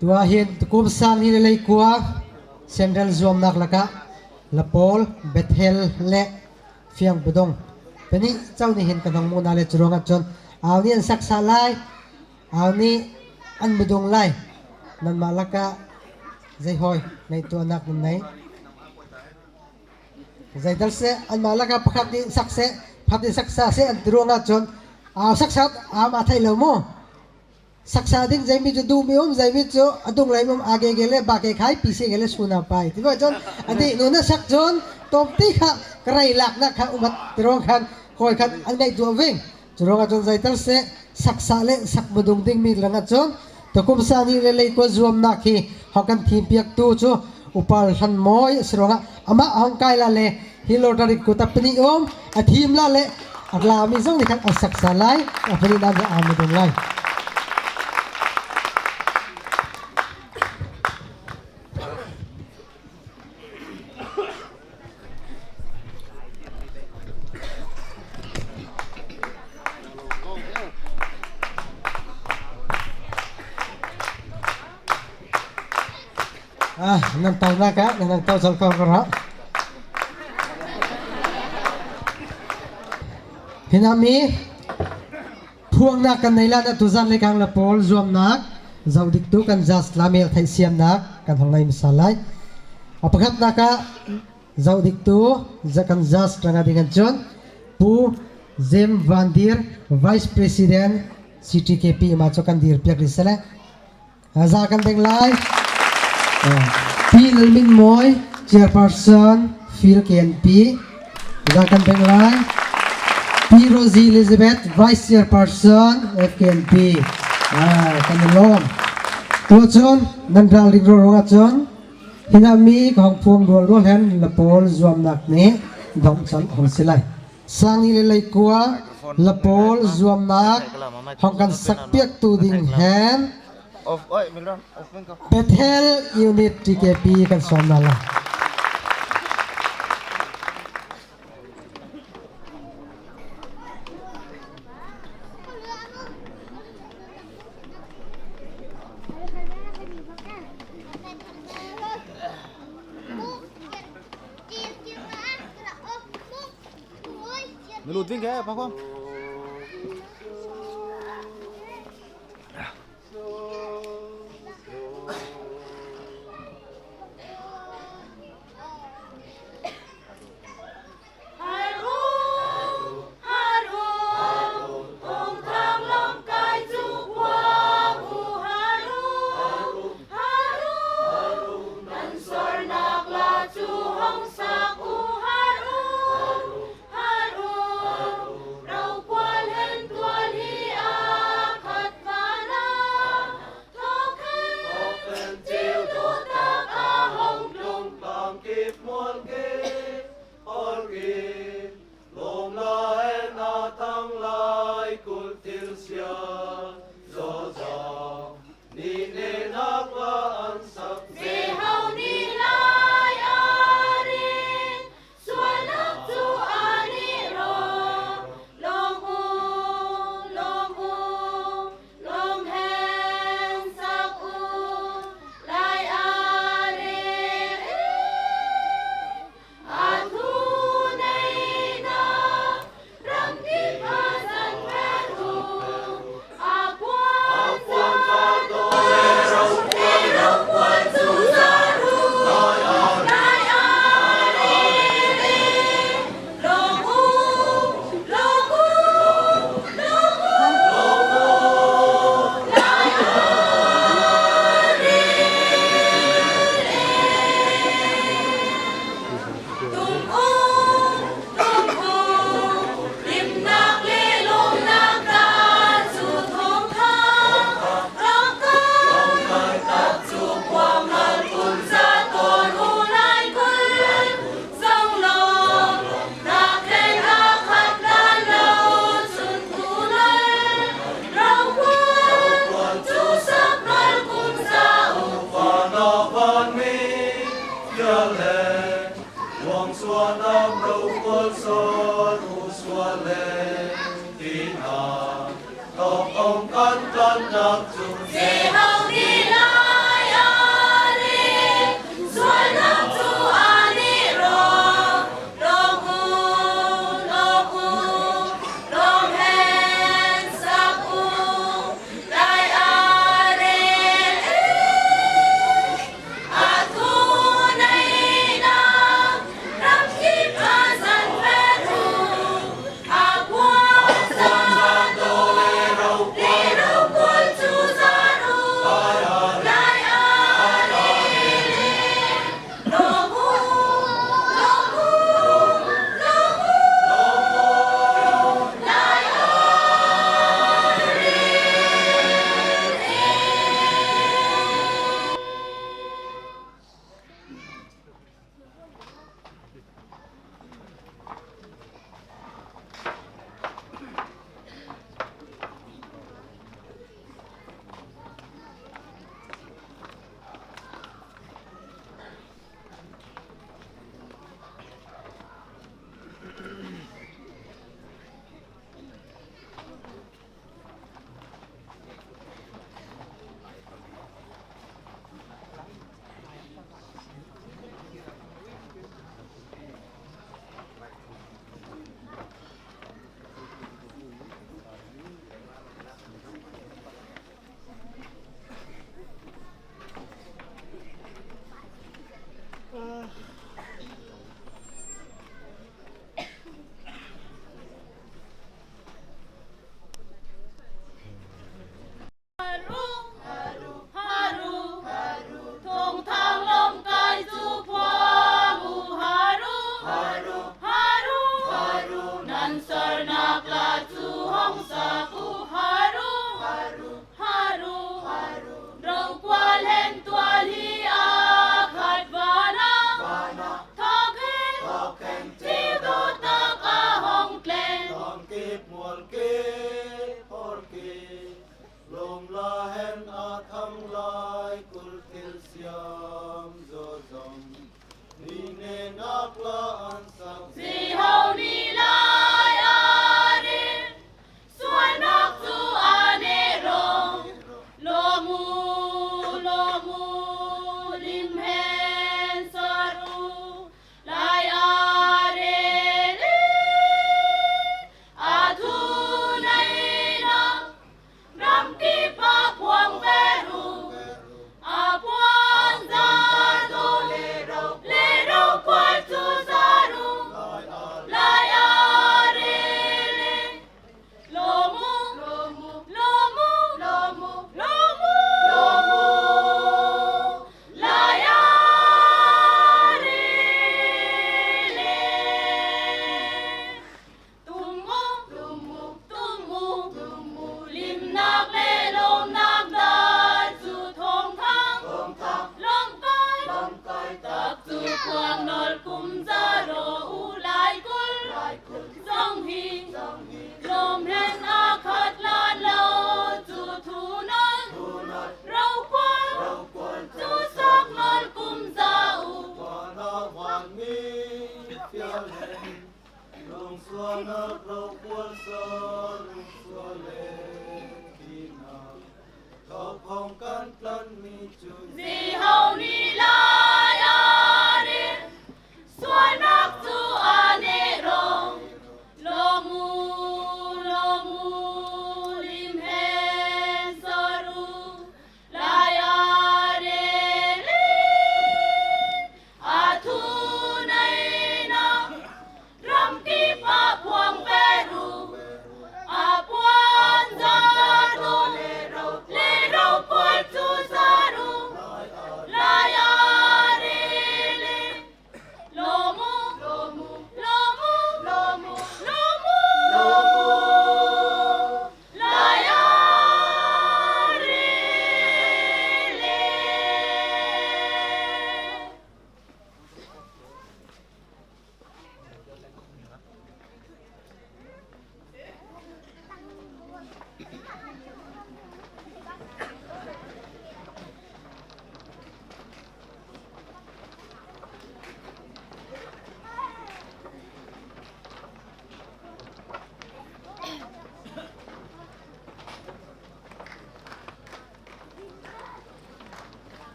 ตัวเห็นกุมสังนี่เลยกัวเซนเดลซวมนักละกะละปอลเบทเฮลเละเฟียงบุดงเป็นนี้เจ้านี่เห็นกันทั้งมูนาเลจรวงจนเอานี่อันสักสาไลเอานี่อันบุดงไลนั่นมาละกะใจหอยในตัวนักนั่นไหนใจดัลเซอันมาละกะพักดิสักเซพักดิสักษาเซอันตรวงจนเอาสักษาเอามาไทยเลวมั้งสักษาดิ้งใจมิจูดูมิอมใจมิจูอันตรงไหนมุมอาเกเกเลบาเกขายปีเซเกเลสุนาไปที่ว่าจนอันนี้นู่นน่ะสักจนตบตีค่ะใครหลักนะค่ะอุบัติตรวงคันคอยคันอันไหนตัววิ่งตรวงจนใจดัลเซสักษาเลสักบุดงดิ้งมีหลังจนตะกุมสานี่เลยก็รวมนักที่หอกันทีมเปียกตู้จูอุปาลหันมอยสรองอามาห้องไกลละเลยฮิโลดาริกุตับปนิอมอาทีมละเลยอัลลามิซงนี่กันสักษาไลอัปนิดาจะอามุดงไลนั่นเต่าหน้ากะนั่นเต่าสังกรณ์เห็นอามีพวงนักกันในลานตุจันเลกังละปอลรวมนักเจ้าดิกตุกันจัสลามีไทยเซียมนักกันทางในมิสลายอภัทนักะเจ้าดิกตุจะกันจัสตระงดิ่งจนปูเจมวันดีร์ไวส์ประธานซีทีเคพีมาจุกันดีร์เปียกลิสละจะกันดิ่งไลพี่ลมินมอยเชียร์เพอร์สันฟิลเคนพีจะกันดิ่งไลพี่โรซีอลิซาเบธไวส์เชียร์เพอร์สันเอฟเคนพีกันลงตัวจนนันดาลิกโรงจนฮินามีของพวงดวลรัวแหนละปอลจวมนักนี้ดองสันของสิไลสังนี่เลยกัวละปอลจวมนักของกันสักเปียกตูดิ่งแหนเบทเฮลยูนิตทีเคพีกันสอนนั่นละMeluding kayak apa kok? Lung suan